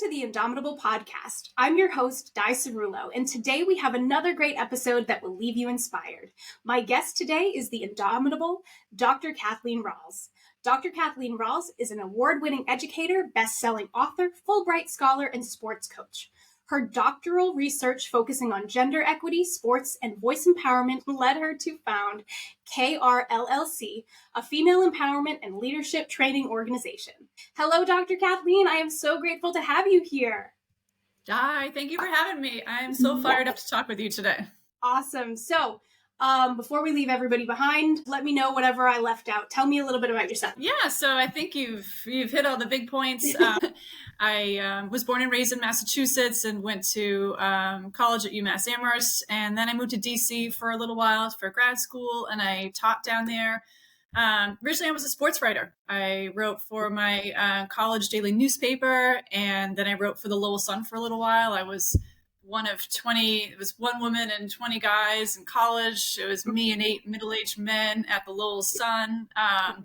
to the Indomitable Podcast. I'm your host, Di Cerullo, and today we have another great episode that will leave you inspired. My guest today is the indomitable Dr. Kathleen Rawls. Dr. Kathleen Rawls is an award-winning educator, best-selling author, Fulbright scholar, and sports coach. Her doctoral research focusing on gender equity, sports, and voice empowerment led her to found KRLLC, a female empowerment and leadership training organization. Hello, Dr. Kathleen. I am so grateful to have you here. Di, thank you for having me. I am so fired up to talk with you today. Awesome. So, before we leave everybody behind, let me know whatever I left out. Tell me a little bit about yourself. Yeah, so I think you've hit all the big points. I was born and raised in Massachusetts and went to college at UMass Amherst, and then I moved to DC for a little while for grad school, and I taught down there. Originally, I was a sports writer. I wrote for my college daily newspaper, and then I wrote for the Lowell Sun for a little while. I was one of 20, it was one woman and 20 guys in college. It was me and 8 middle-aged men at the Lowell Sun. And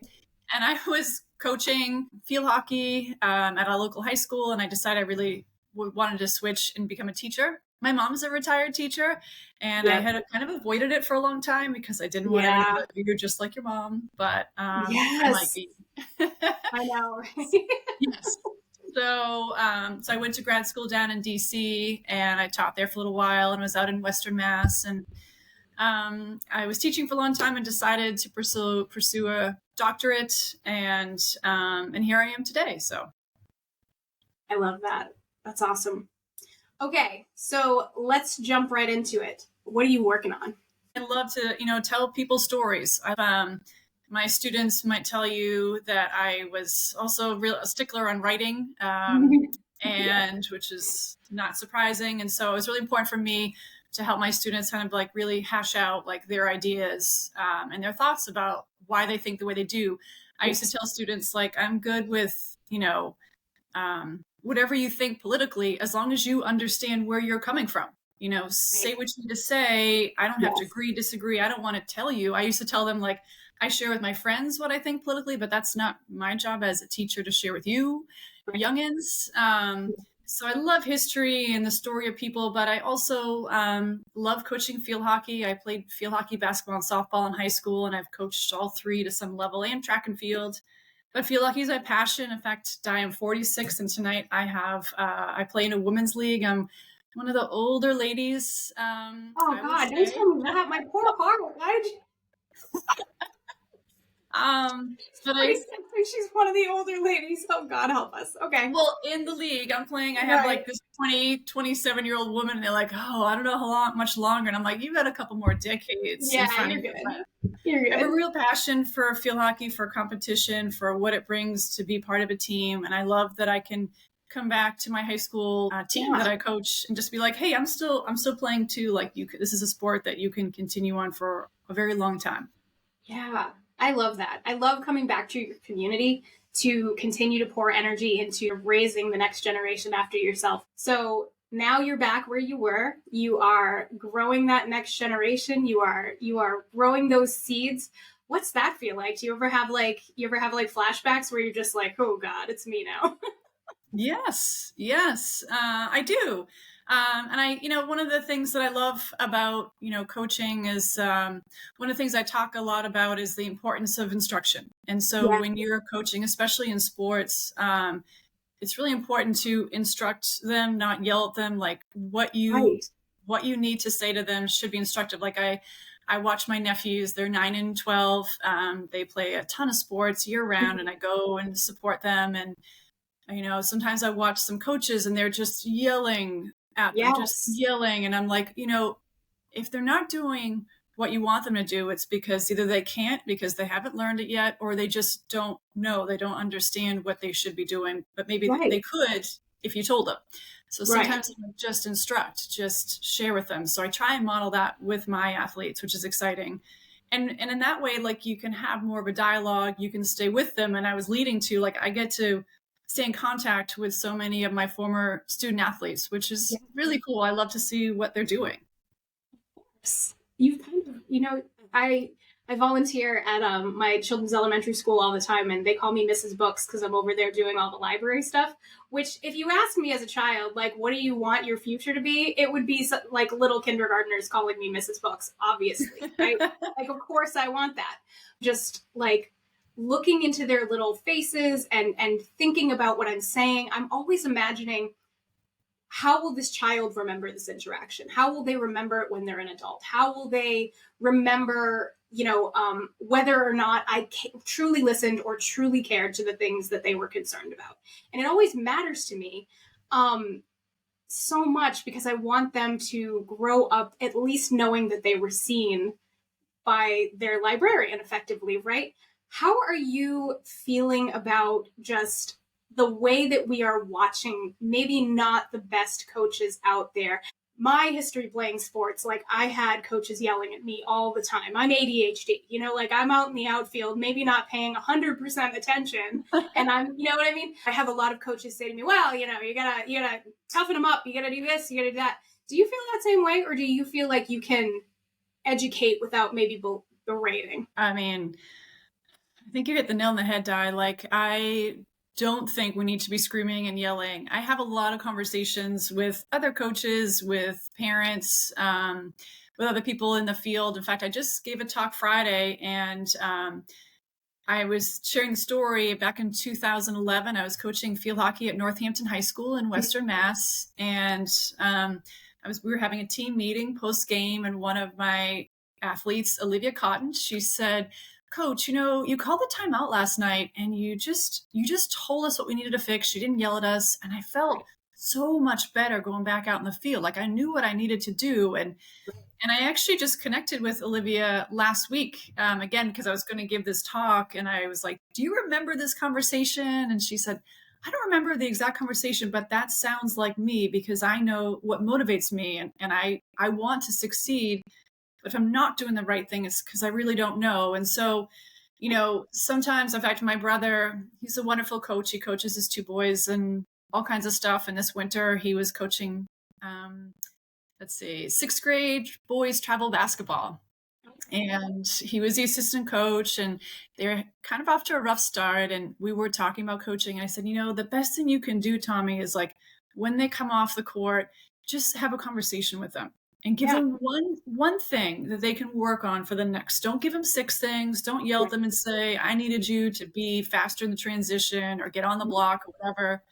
I was coaching field hockey at a local high school, and I decided I really wanted to switch and become a teacher. My mom's a retired teacher, and I had kind of avoided it for a long time because I didn't want to be you're just like your mom, but I might be. I know, right? Yes. So I went to grad school down in DC, and I taught there for a little while and was out in Western Mass. And I was teaching for a long time and decided to pursue a doctorate, and here I am today. So I love that. That's awesome. Okay, so let's jump right into it. What are you working on? I love to, tell people stories. My students might tell you that I was also a stickler on writing, and which is not surprising. And so it was really important for me to help my students kind of like really hash out like their ideas and their thoughts about why they think the way they do. I used to tell students, like, I'm good with, whatever you think politically, as long as you understand where you're coming from. Say what you need to say. I don't have to agree, disagree. I don't want to tell you. I used to tell them, like, I share with my friends what I think politically, but that's not my job as a teacher to share with you, youngins. So I love history and the story of people, but I also love coaching field hockey. I played field hockey, basketball, and softball in high school, and I've coached all three to some level, and track and field. But field hockey is my passion. In fact, I am 46, and tonight I play in a women's league. I'm one of the older ladies. Oh God, don't tell me that. My poor heart. Why did you? But she's one of the older ladies. Oh God, help us. Okay. Well, in the league I'm playing, I have like this 27-year-old woman, and they're like, oh, I don't know much longer. And I'm like, you've got a couple more decades. Yeah, you're good. You're good. I have a real passion for field hockey, for competition, for what it brings to be part of a team. And I love that I can come back to my high school team that I coach and just be like, hey, I'm still playing too. Like, this is a sport that you can continue on for a very long time. Yeah. I love that. I love coming back to your community to continue to pour energy into raising the next generation after yourself. So now you're back where you were. You are growing that next generation. You are growing those seeds. What's that feel like? Do you ever have like flashbacks where you're just like, oh God, it's me now? Yes, I do. And I, one of the things that I love about, coaching is one of the things I talk a lot about is the importance of instruction. And so when you're coaching, especially in sports, it's really important to instruct them, not yell at them. Like what you need to say to them should be instructive. Like I watch my nephews, they're 9 and 12. They play a ton of sports year round, and I go and support them. And, sometimes I watch some coaches and they're just yelling at them, just yelling. And I'm like, if they're not doing what you want them to do, it's because either they can't because they haven't learned it yet, or they just don't know, they don't understand what they should be doing, but maybe they could if you told them. So sometimes just instruct, just share with them. So I try and model that with my athletes, which is exciting. And in that way, like, you can have more of a dialogue, you can stay with them. And I was leading to, like, I get to stay in contact with so many of my former student athletes, which is really cool. I love to see what they're doing. You've kind of, I I volunteer at my children's elementary school all the time, and they call me Mrs. Books because I'm over there doing all the library stuff. Which, if you ask me as a child, like, what do you want your future to be? It would be like little kindergartners calling me Mrs. Books, obviously, right? Like, of course I want that. Just like looking into their little faces and thinking about what I'm saying, I'm always imagining, how will this child remember this interaction? How will they remember it when they're an adult? How will they remember, whether or not I truly listened or truly cared to the things that they were concerned about? And it always matters to me so much, because I want them to grow up at least knowing that they were seen by their librarian effectively, right? How are you feeling about just the way that we are watching maybe not the best coaches out there? My history playing sports, like, I had coaches yelling at me all the time. I'm ADHD, like, I'm out in the outfield, maybe not paying 100% attention. And I'm, you know what I mean? I have a lot of coaches say to me, well, you gotta toughen them up. You gotta do this, you gotta do that. Do you feel that same way? Or do you feel like you can educate without maybe berating? I mean, I think you hit the nail on the head, Di. Like, I don't think we need to be screaming and yelling. I have a lot of conversations with other coaches, with parents, with other people in the field. In fact, I just gave a talk Friday, and I was sharing the story back in 2011. I was coaching field hockey at Northampton High School in Western Mass, and we were having a team meeting post game, and one of my athletes, Olivia Cotton, she said, "Coach, you called the timeout last night, and you just told us what we needed to fix. You didn't yell at us." And I felt so much better going back out in the field. Like, I knew what I needed to do. And I actually just connected with Olivia last week, again, because I was going to give this talk, and I was like, "Do you remember this conversation?" And she said, "I don't remember the exact conversation, but that sounds like me, because I know what motivates me, and I want to succeed. If I'm not doing the right thing, it's because I really don't know." And so, sometimes, in fact, my brother, he's a wonderful coach. He coaches his two boys and all kinds of stuff. And this winter he was coaching, sixth grade boys travel basketball. And he was the assistant coach, and they're kind of off to a rough start. And we were talking about coaching. And I said, the best thing you can do, Tommy, is, like, when they come off the court, just have a conversation with them. And give them one thing that they can work on for the next. Don't give them 6 things. Don't yell at them and say, "I needed you to be faster in the transition or get on the block," or whatever.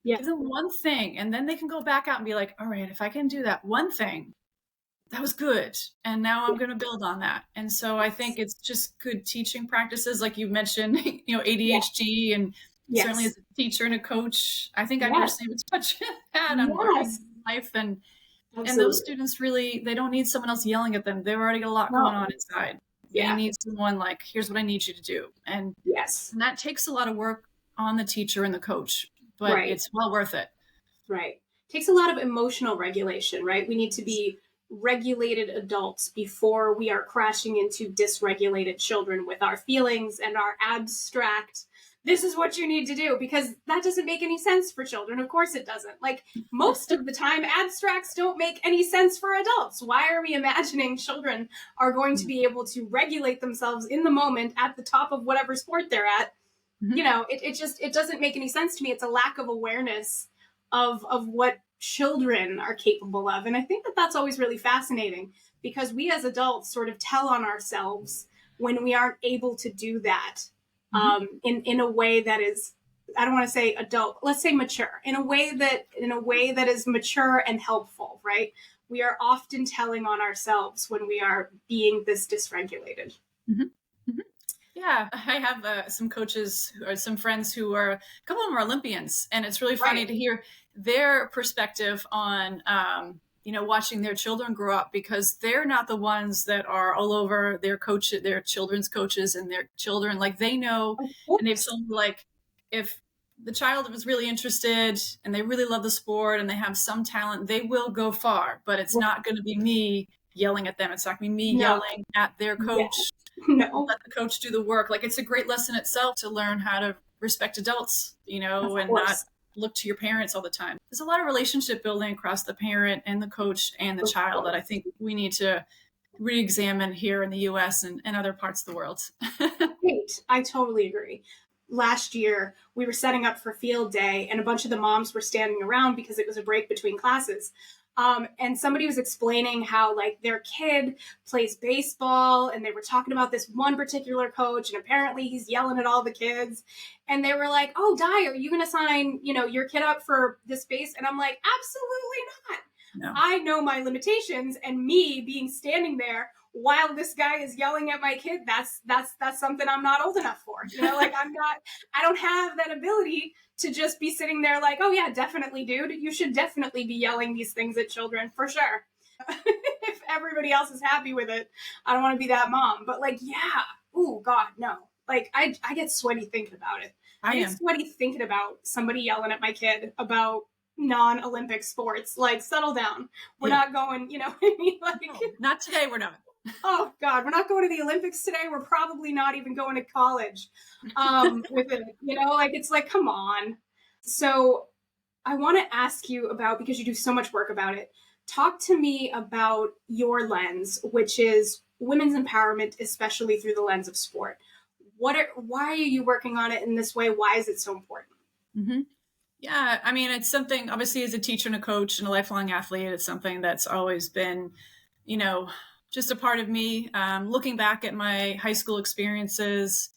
Give them one thing, and then they can go back out and be like, "All right, if I can do that one thing, that was good. And now I'm going to build on that." And so I think it's just good teaching practices. Like you mentioned, ADHD, and certainly as a teacher and a coach, I think I understand what's much that I'm working in life. And those students really, they don't need someone else yelling at them. They've already got a lot going on inside. They need someone like, "Here's what I need you to do." And that takes a lot of work on the teacher and the coach, but it's well worth it. Right. Takes a lot of emotional regulation, right? We need to be regulated adults before we are crashing into dysregulated children with our feelings and our abstract, "This is what you need to do," because that doesn't make any sense for children. Of course it doesn't. Like, most of the time, abstracts don't make any sense for adults. Why are we imagining children are going to be able to regulate themselves in the moment at the top of whatever sport they're at? It doesn't make any sense to me. It's a lack of awareness of what children are capable of. And I think that that's always really fascinating, because we as adults sort of tell on ourselves when we aren't able to do that. In a way that is, I don't want to say adult, let's say mature, in a way that is mature and helpful, right? We are often telling on ourselves when we are being this dysregulated. Yeah, I have some coaches or some friends who are, a couple of them are Olympians, and it's really funny to hear their perspective on watching their children grow up, because they're not the ones that are all over their children's coaches and their children. Like, they know, and they've told me, like, if the child was really interested and they really love the sport and they have some talent, they will go far, but it's not going to be me yelling at them. It's not going to be me yelling at their coach. Let the coach do the work. Like, it's a great lesson itself to learn how to respect adults, and not look to your parents all the time. There's a lot of relationship building across the parent and the coach and the child that I think we need to re-examine here in the US and other parts of the world. Great. I totally agree. Last year, we were setting up for field day, and a bunch of the moms were standing around because it was a break between classes. And somebody was explaining how, like, their kid plays baseball, and they were talking about this one particular coach, and apparently he's yelling at all the kids. And they were like, "Oh, Di, are you going to sign, your kid up for this base?" And I'm like, "Absolutely not. No. I know my limitations, and me being standing there while this guy is yelling at my kid, that's something I'm not old enough for. Like, I don't have that ability to just be sitting there like, oh yeah, definitely, dude, you should definitely be yelling these things at children for sure. If everybody else is happy with it, I don't want to be that mom. But like, yeah, oh God, no. Like, I get sweaty thinking about it. I get sweaty thinking about somebody yelling at my kid about non-Olympic sports. Like, settle down. We're not going, you know what I mean? Like, no, not today, we're not. Oh God, we're not going to the Olympics today. We're probably not even going to college with it. Like, it's like, come on. So I want to ask you about, because you do so much work about it, talk to me about your lens, which is women's empowerment, especially through the lens of sport. Why are you working on it in this way? Why is it so important? Mm-hmm. Yeah, I mean, it's something, obviously, as a teacher and a coach and a lifelong athlete, it's something that's always been, just a part of me. Looking back at my high school experiences,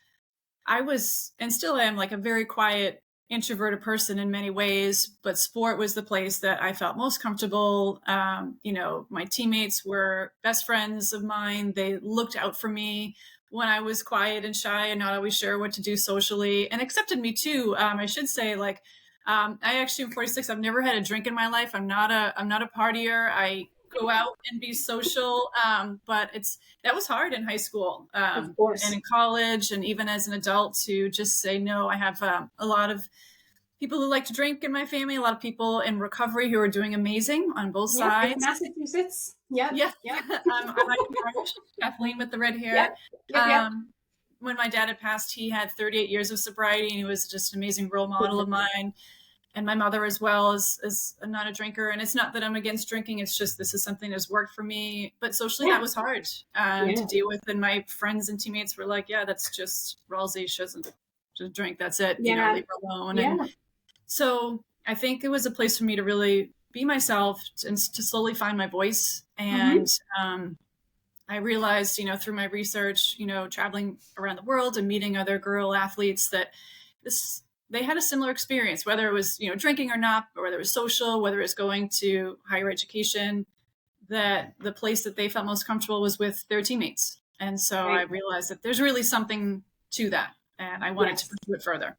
I was, and still am, like a very quiet, introverted person in many ways, but sport was the place that I felt most comfortable. My teammates were best friends of mine. They looked out for me when I was quiet and shy and not always sure what to do socially, and accepted me too. I should say, like, I actually am 46. I've never had a drink in my life. I'm not a partier. I go out and be social. But that was hard in high school, Of course. and in college, and even as an adult, to just say no. I have a lot of people who like to drink in my family, a lot of people in recovery who are doing amazing on both sides. Massachusetts. Yep. I'm Irish, Kathleen with the red hair. Yep. When my dad had passed, he had 38 years of sobriety, and he was just an amazing role model of mine. And my mother as well is not a drinker. And it's not that I'm against drinking. It's just, this is something that's worked for me. But socially, that was hard to deal with. And my friends and teammates were like, yeah, that's just Rallsy. She doesn't just drink. That's it. Leave her alone. Yeah. And so I think it was a place for me to really be myself and to slowly find my voice. And I realized, through my research, traveling around the world and meeting other girl athletes, that they had a similar experience, whether it was, drinking or not, or whether it was social, whether it was going to higher education, that the place that they felt most comfortable was with their teammates. And so I realized that there's really something to that, and I wanted to pursue it further.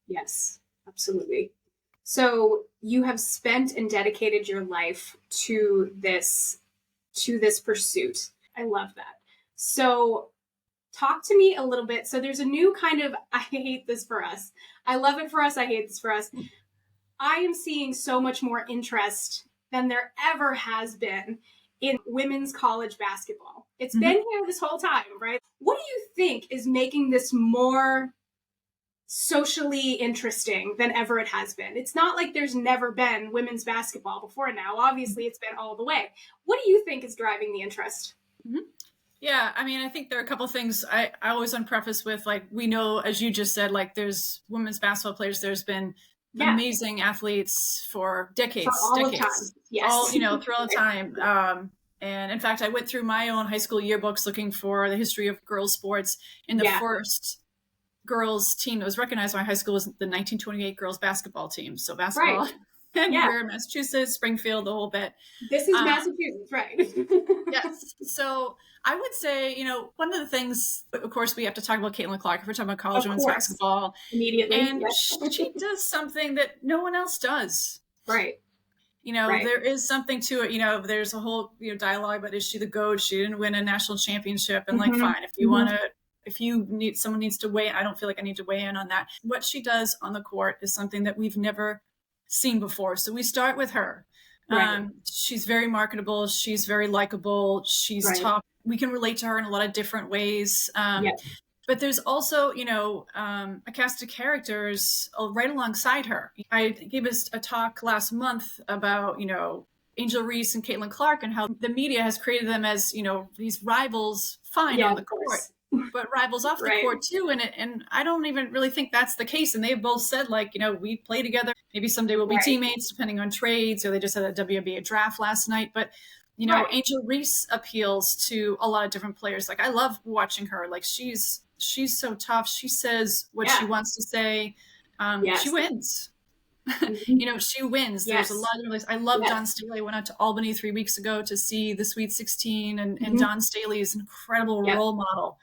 Yes, absolutely. So you have spent and dedicated your life to this pursuit. I love that. So talk to me a little bit. So there's a new kind of, I hate this for us. I love it for us. I hate this for us. I am seeing so much more interest than there ever has been in women's college basketball. It's been here this whole time, right? What do you think is making this more socially interesting than ever it has been? It's not like there's never been women's basketball before now. Obviously, it's been all the way. What do you think is driving the interest? Yeah, I mean, I think there are a couple of things I always want to preface with, like, we know, as you just said, like, there's women's basketball players, there's been amazing athletes for decades. For all the time. Yes. All, through all the time. And in fact, I went through my own high school yearbooks looking for the history of girls sports. And the first girls team that was recognized by my high school was the 1928 girls basketball team. So basketball anywhere, Massachusetts, Springfield, the whole bit. This is Massachusetts, right? Yes. So I would say, one of the things, of course, we have to talk about Caitlin Clark if we're talking about college women's basketball. Immediately. And she does something that no one else does. Right. There is something to it. There's a whole, dialogue about, is she the GOAT? She didn't win a national championship. And like, fine, if you want to, if someone needs to weigh, I don't feel like I need to weigh in on that. What she does on the court is something that we've never seen before. So we start with her. Right. She's very marketable. She's very likable. She's tough. We can relate to her in a lot of different ways. But there's also, a cast of characters right alongside her. I gave a talk last month about, Angel Reese and Caitlin Clark, and how the media has created them as, these rivals, fine, Yeah, on the of court, course. but rivals off the Right. court too. And I don't even really think that's the case. And they both said, like, we play together. Maybe someday we'll be Right. teammates, depending on trades, or they just had a WNBA draft last night. But, Right. Angel Reese appeals to a lot of different players. Like, I love watching her. Like, she's so tough. She says what she wants to say. Yes. She wins. Mhm. She wins. Yes. There's a lot of realities. I love Yes. Dawn Staley. I went out to Albany 3 weeks ago to see the Sweet 16, and Mhm. Dawn Staley is an incredible Yep. role model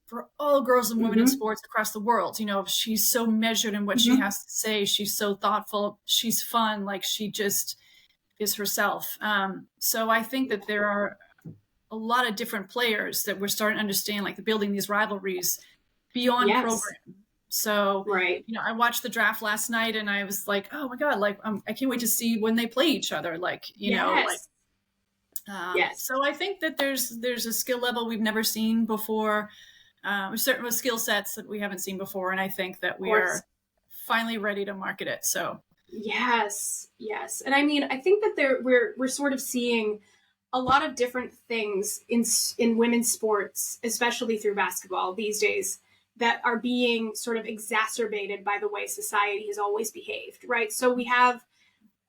for all girls and women in Mhm. sports across the world. She's so measured in what she Mhm. has to say. She's so thoughtful. She's fun. Like, she just is herself. So I think that there are a lot of different players that we're starting to understand, like, building these rivalries beyond Yes. program. So, Right. I watched the draft last night, and I was like, oh my God, like, I can't wait to see when they play each other. Like, Yes. Yes. So I think that there's a skill level we've never seen before. Certain skill sets that we haven't seen before. And I think that we are finally ready to market it. So yes. Yes. And I mean, I think that we're sort of seeing a lot of different things in women's sports, especially through basketball these days, that are being sort of exacerbated by the way society has always behaved, right? So we have,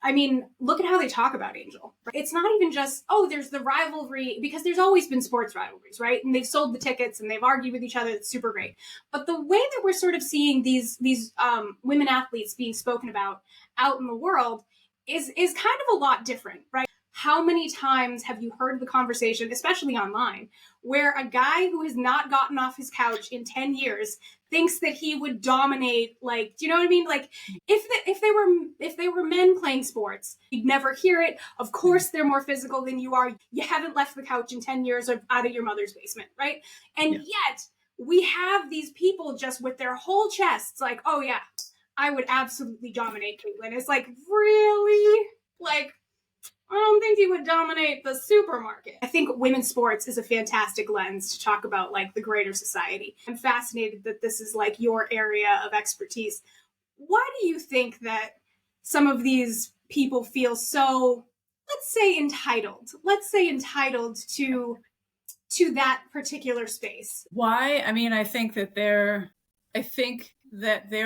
I mean, look at how they talk about Angel. It's not even just, oh, there's the rivalry, because there's always been sports rivalries, right? And they've sold the tickets and they've argued with each other. It's super great. But the way that we're sort of seeing these women athletes being spoken about out in the world is kind of a lot different, right? How many times have you heard the conversation, especially online, where a guy who has not gotten off his couch in 10 years thinks that he would dominate, like, do you know what I mean? Like, if they were men playing sports, you'd never hear it. Of course, they're more physical than you are. You haven't left the couch in 10 years or out of your mother's basement, right? And yet we have these people just with their whole chests like, oh yeah, I would absolutely dominate Caitlin. It's like, really? Like, I don't think he would dominate the supermarket. I think women's sports is a fantastic lens to talk about, like, the greater society. I'm fascinated that this is, like, your area of expertise. Why do you think that some of these people feel so, let's say entitled to that particular space? Why? I mean, I think that there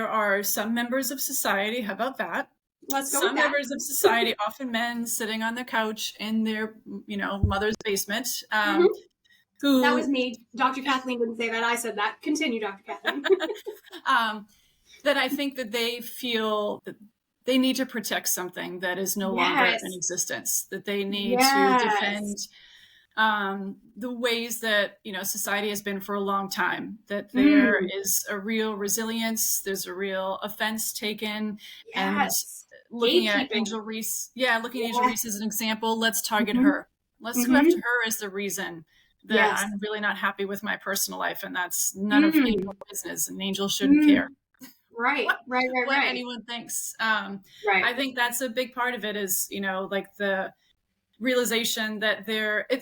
are some members of society. How about that? Let's go Some with that. members of society, often men sitting on the couch in their, mother's basement, who... That was me. Dr. Kathleen didn't say that. I said that. Continue, Dr. Kathleen. That I think that they feel that they need to protect something that is no longer in existence, that they need to defend the ways that, society has been for a long time, that there is a real resilience, there's a real offense taken, and looking at Angel Reese, Angel Reese as an example, let's target her. Let's go after her as the reason that I'm really not happy with my personal life, and that's none of Angel's business, and Angel shouldn't care. Right. What anyone thinks. I think that's a big part of it is, like the realization that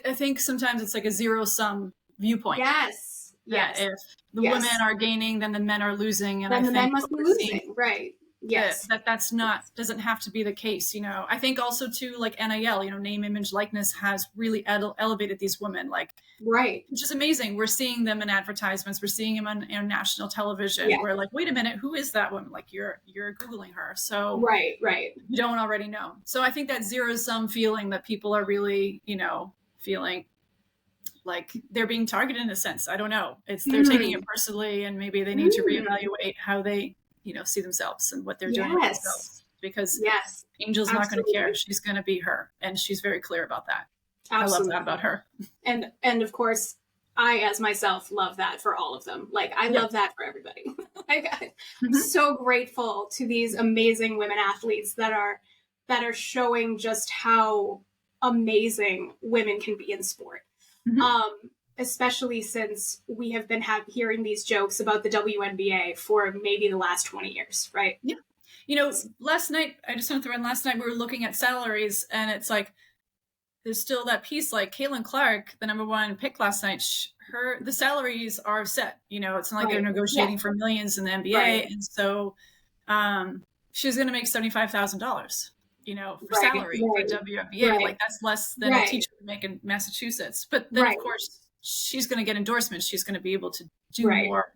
I think sometimes it's like a zero-sum viewpoint. Yes. If the women are gaining, then the men are losing. And then I the think men must be losing. Right. Yes. That's not, doesn't have to be the case. I think also too, like NIL, name, image, likeness has really elevated these women, like, which is amazing. We're seeing them in advertisements. We're seeing them on national television. We're like, wait a minute, who is that woman? Like, you're Googling her. So right. You don't already know. So I think that zero-sum feeling that people are really, feeling like they're being targeted in a sense. I don't know. They're taking it personally, and maybe they need to reevaluate how they, see themselves and what they're doing with themselves, because Angel's not going to care. She's going to be her, and she's very clear about that. Absolutely. I love that about her. And of course, I, as myself, love that for all of them. Like, I love that for everybody. Like, I'm so grateful to these amazing women athletes that are showing just how amazing women can be in sport. Especially since we have been hearing these jokes about the WNBA for maybe the last 20 years, right? Yeah. Last night, I just want to throw in, last night we were looking at salaries, and it's like, there's still that piece, like Caitlin Clark, the number one pick last night, the salaries are set. It's not like they're negotiating for millions in the NBA. And so she's going to make $75,000. for salary for WNBA. Like that's less than a teacher would make in Massachusetts. But then of course she's going to get endorsements. She's going to be able to do more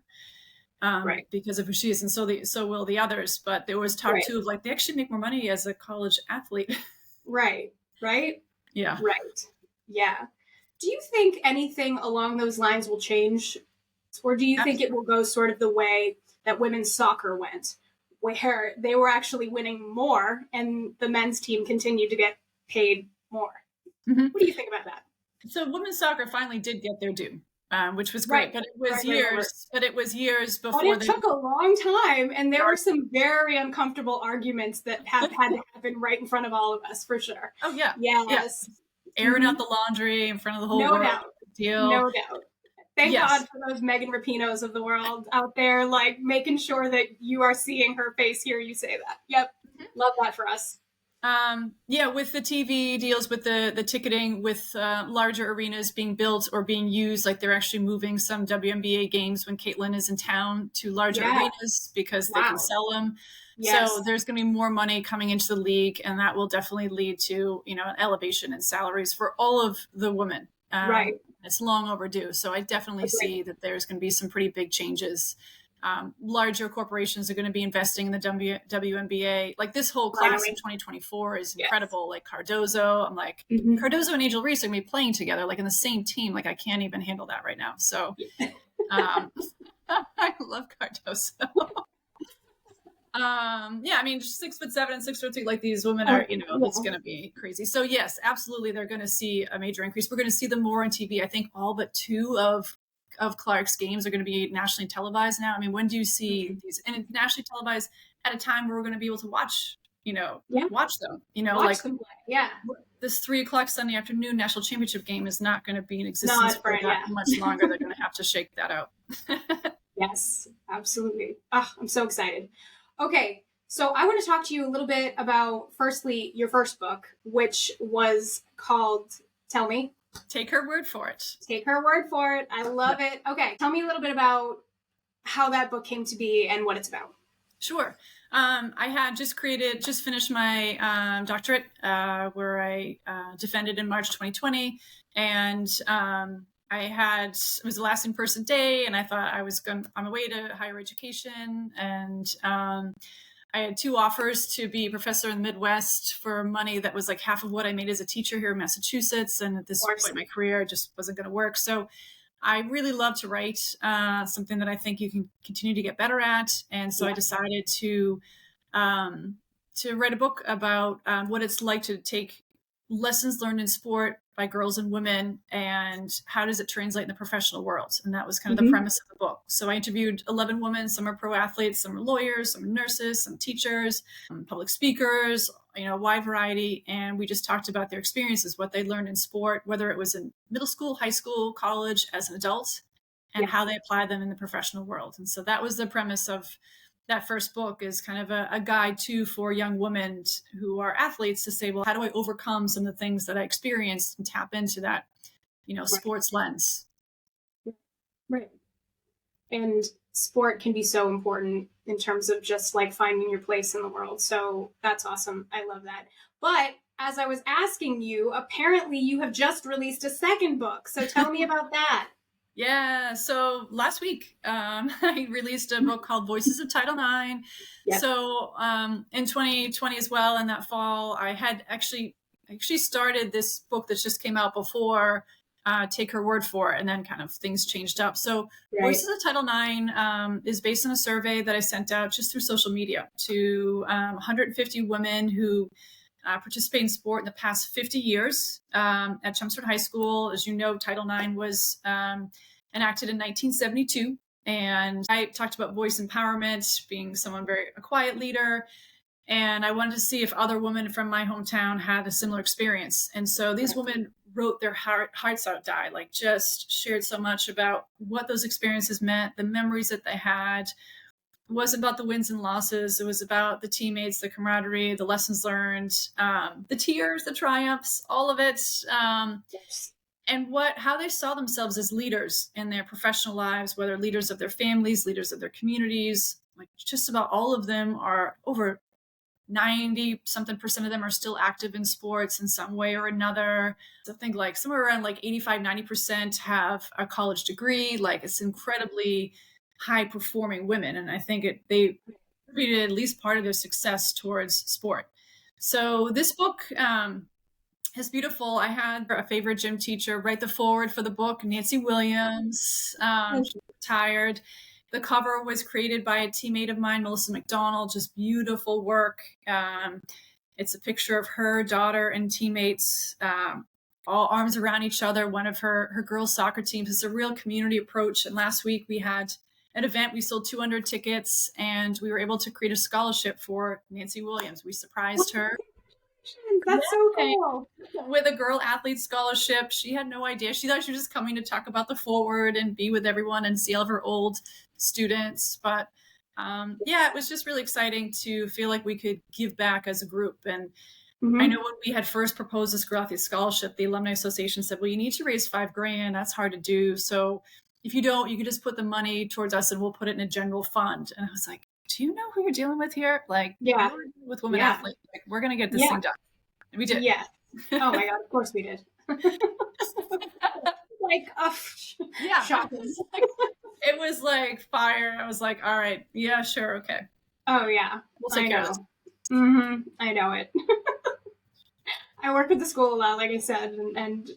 because of who she is. And so will the others. But there was talk too of like, they actually make more money as a college athlete. Right. Yeah. Right. Yeah. Do you think anything along those lines will change? Or do you think it will go sort of the way that women's soccer went, where they were actually winning more and the men's team continued to get paid more? Mm-hmm. What do you think about that? So women's soccer finally did get their due, which was great, but it was years before. But it took a long time, and there were some very uncomfortable arguments that have had to happen right in front of all of us, for sure. Oh yeah. Yes. Airing out the laundry in front of the whole world. No doubt. Thank God for those Megan Rapinos of the world out there, like making sure that you are seeing her face, hear you say that. Yep. Love that for us. With the TV deals, with the ticketing, with larger arenas being built or being used, like they're actually moving some WNBA games when Caitlin is in town to larger arenas because they can sell them. Yes. So there's going to be more money coming into the league, and that will definitely lead to, an elevation in salaries for all of the women. It's long overdue. So I definitely see that there's going to be some pretty big changes. Larger corporations are going to be investing in the WNBA. Like this whole class in 2024 is incredible. Like Cardozo, I'm like, Cardozo and Angel Reese are going to be playing together, like in the same team. Like I can't even handle that right now. So I love Cardozo. 6'7" and 6'2", like these women are, it's going to be crazy. So yes, absolutely. They're going to see a major increase. We're going to see them more on TV. I think all but 2 of Clark's games are going to be nationally televised now. I mean, when do you see these and nationally televised at a time where we're going to be able to watch, watch them, this 3:00 Sunday afternoon national championship game is not going to be in existence for that much longer. They're going to have to shake that out. Yes, absolutely. Oh, I'm so excited. Okay, so I want to talk to you a little bit about, firstly, your first book, which was called, tell me. Take Her Word for It. Take Her Word for It. I love it. Okay, tell me a little bit about how that book came to be and what it's about. Sure. I had just finished my doctorate where I defended in March 2020. And it was the last in-person day, and I thought I was on my way to higher education. And I had 2 offers to be a professor in the Midwest for money that was like half of what I made as a teacher here in Massachusetts. And at this point in my career, it just wasn't going to work. So I really love to write, something that I think you can continue to get better at. And so I decided to write a book about what it's like to take lessons learned in sport by girls and women and how does it translate in the professional world. And that was kind of the premise of the book. So I interviewed 11 women. Some are pro athletes, some are lawyers, some are nurses, some teachers, public speakers, a wide variety. And we just talked about their experiences, what they learned in sport, whether it was in middle school, high school, college, as an adult, and how they apply them in the professional world. And so that was the premise of that first book, is kind of a guide too for young women who are athletes to say, well, how do I overcome some of the things that I experienced and tap into that, sports lens. Right. And sport can be so important in terms of just like finding your place in the world. So that's awesome. I love that. But as I was asking you, apparently you have just released a second book. So tell me about that. Yeah. So last week, I released a book called Voices of Title IX. Yep. So in 2020 as well, in that fall, I had actually started this book that just came out before Take Her Word for It, and then kind of things changed up. So Voices of Title IX is based on a survey that I sent out just through social media to 150 women who participate in sport in the past 50 years at Chelmsford High School. As you know, Title IX was enacted in 1972. And I talked about voice empowerment, being a quiet leader. And I wanted to see if other women from my hometown had a similar experience. And so these women wrote their hearts out, like just shared so much about what those experiences meant, the memories that they had. It wasn't about the wins and losses. It was about the teammates, the camaraderie, the lessons learned, the tears, the triumphs, all of it. And how they saw themselves as leaders in their professional lives, whether leaders of their families, leaders of their communities. Like just about all of them are over 90 something% of them are still active in sports in some way or another. I think like somewhere around like 85-90% have a college degree. Like it's incredibly high performing women. And I think they attributed at least part of their success towards sport. So this book is beautiful. I had a favorite gym teacher write the foreword for the book, Nancy Williams. She's retired. The cover was created by a teammate of mine, Melissa McDonald, just beautiful work. It's a picture of her daughter and teammates, all arms around each other, one of her girls' soccer teams. It's a real community approach. And last week we had an event, we sold 200 tickets, and we were able to create a scholarship for Nancy Williams. We surprised her. That's so cool. With a girl athlete scholarship. She had no idea. She thought she was just coming to talk about the forward and be with everyone and see all of her old students. But it was just really exciting to feel like we could give back as a group. And I know when we had first proposed this girl athlete scholarship, the Alumni Association said, well, you need to raise $5,000. That's hard to do. So if you don't, you can just put the money towards us and we'll put it in a general fund. And I was like, do you know who you're dealing with here? Like, with women athletes, like, we're going to get this thing done. And we did. Yeah. Oh my God. Of course we did. Shocking. It was like fire. I was like, all right. Yeah, sure. Okay. Oh yeah. We'll take care of this. I know it. I work at the school a lot, like I said, and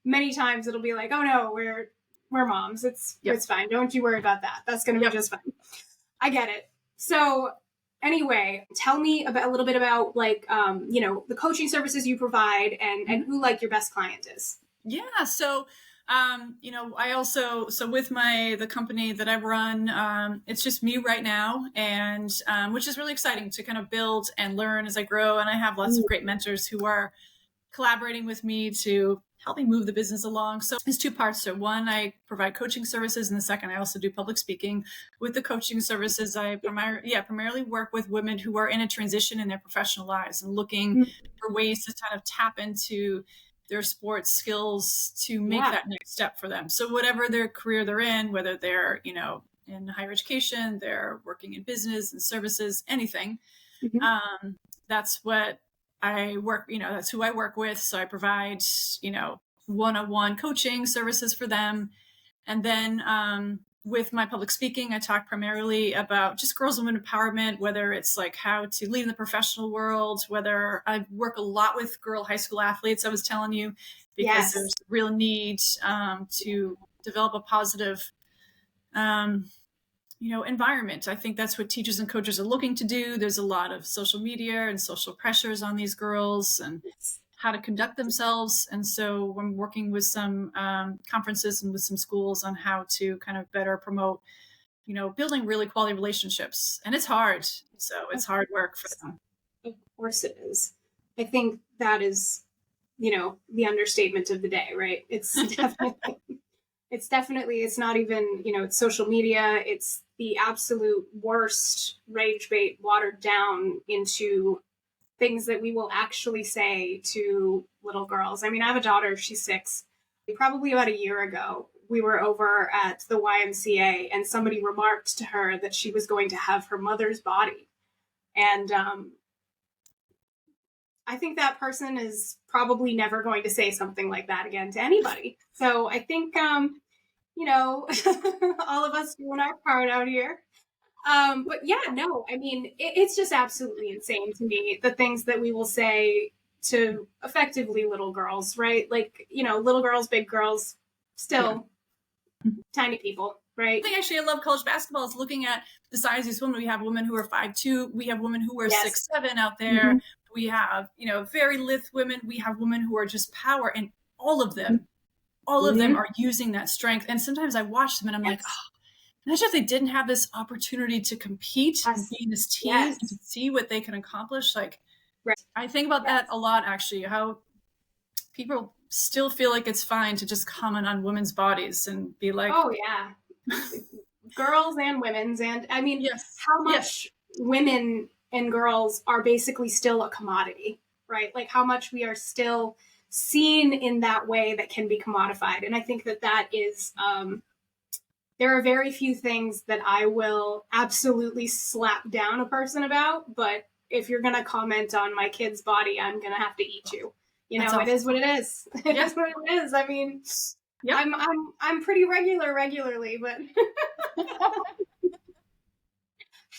many times it'll be like, oh no, we're moms. It's fine. Don't you worry about that. That's going to be just fine. I get it. So anyway, tell me a little bit about like, the coaching services you provide and who like your best client is. Yeah. So, I also, with the company that I run, it's just me right now, and which is really exciting to kind of build and learn as I grow. And I have lots of great mentors who are collaborating with me to help me move the business along. So there's two parts to it. One, I provide coaching services, and the second, I also do public speaking. With the coaching services, I primarily work with women who are in a transition in their professional lives and looking for ways to kind of tap into their sports skills to make that next step for them. So whatever their career they're in, whether they're, in higher education, they're working in business and services, anything, that's what I work, that's who I work with. So I provide, one-on-one coaching services for them. And then with my public speaking, I talk primarily about just girls and women empowerment, whether it's like how to lead in the professional world, whether I work a lot with girl high school athletes, I was telling you, because there's a real need to develop a positive environment. I think that's what teachers and coaches are looking to do. There's a lot of social media and social pressures on these girls and how to conduct themselves. And so I'm working with some conferences and with some schools on how to kind of better promote, building really quality relationships. And it's hard. So it's hard work for them. Of course it is. I think that is, the understatement of the day, right? It's definitely, it's not even, it's social media. It's the absolute worst rage bait watered down into things that we will actually say to little girls. I mean, I have a daughter, she's 6. Probably about a year ago, we were over at the YMCA and somebody remarked to her that she was going to have her mother's body. And I think that person is probably never going to say something like that again to anybody. So I think, all of us doing our part out here. But it's just absolutely insane to me, the things that we will say to effectively little girls, right? Like, little girls, big girls, still tiny people, right? I think actually I love college basketball is looking at the size of these women. We have women who are 5'2". We have women who are 6'7" out there. We have, very lithe women. We have women who are just power, and all of them are using that strength. And sometimes I watch them and I'm like, imagine if they didn't have this opportunity to compete and be in this team and to see what they can accomplish. Like, I think about that a lot, actually, how people still feel like it's fine to just comment on women's bodies and be like, oh yeah, girls and women's. And I mean, how much women and girls are basically still a commodity, right? Like how much we are still seen in that way that can be commodified. And I think that is, there are very few things that I will absolutely slap down a person about, but if you're going to comment on my kid's body, I'm going to have to eat you. You know, That's it is what it is. It is what it is. I mean, yep. I'm pretty regularly, but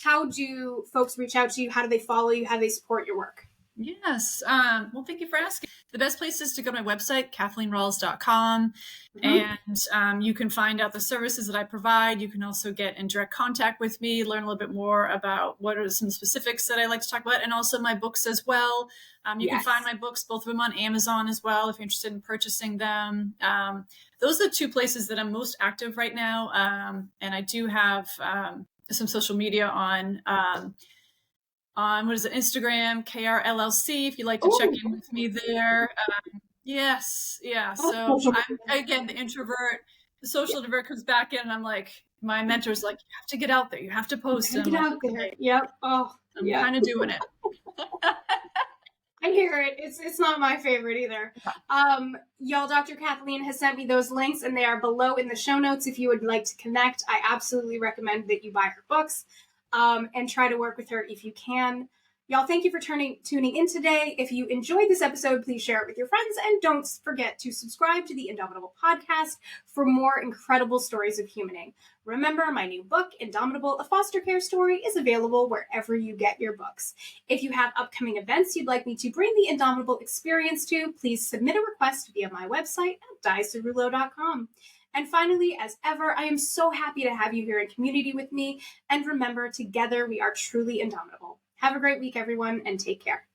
how do folks reach out to you? How do they follow you? How do they support your work? Yes. Well, thank you for asking. The best place is to go to my website, KathleenRawls.com. And you can find out the services that I provide. You can also get in direct contact with me, learn a little bit more about what are some specifics that I like to talk about, and also my books as well. You can find my books, both of them on Amazon as well, if you're interested in purchasing them. Those are the two places that I'm most active right now. And I do have some social media on what is it, Instagram, KRLLC, if you'd like to check in with me there. Yes. Yeah. So I'm, again, the introvert, the social introvert comes back in, and I'm like, my mentor's like, you have to get out there. You have to post. Get out there. Yep. Oh, I'm kind of doing it. I hear it. It's not my favorite either. Y'all, Dr. Kathleen has sent me those links, and they are below in the show notes if you would like to connect. I absolutely recommend that you buy her books and try to work with her if you can. Y'all, thank you for tuning in today. If you enjoyed this episode, please share it with your friends, and don't forget to subscribe to the Indomitable Podcast for more incredible stories of humaning. Remember, my new book, Indomitable, A Foster Care Story, is available wherever you get your books. If you have upcoming events you'd like me to bring the Indomitable experience to, please submit a request via my website at dicerulo.com. And finally, as ever, I am so happy to have you here in community with me. And remember, together we are truly indomitable. Have a great week, everyone, and take care.